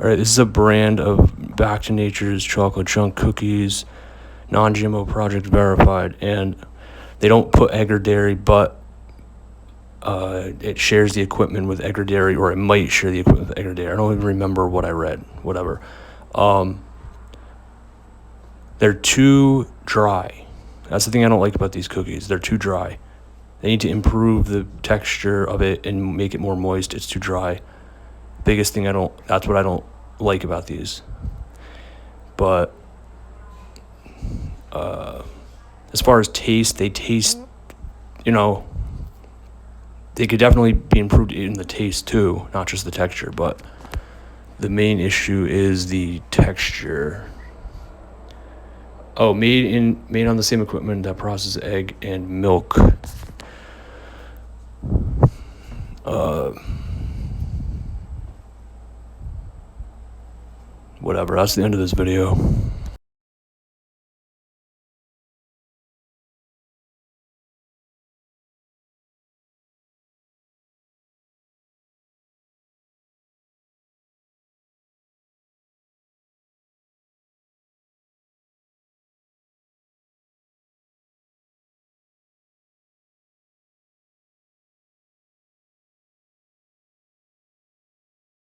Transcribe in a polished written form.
All right, this is a brand of Back to Nature's chocolate chunk cookies, non-GMO project verified, and they don't put egg or dairy, but it shares the equipment with egg or dairy, or it might share the equipment with egg or dairy. I don't even remember what I read, whatever. They're too dry. That's the thing I don't like about these cookies. They're too dry. They need to improve the texture of it and make it more moist. It's too dry. Biggest thing that's what I don't like about these. But as far as taste, they taste, they could definitely be improved in the taste too, not just the texture, but the main issue is the texture. Oh, made on the same equipment that processes egg and milk. Whatever, that's the end of this video.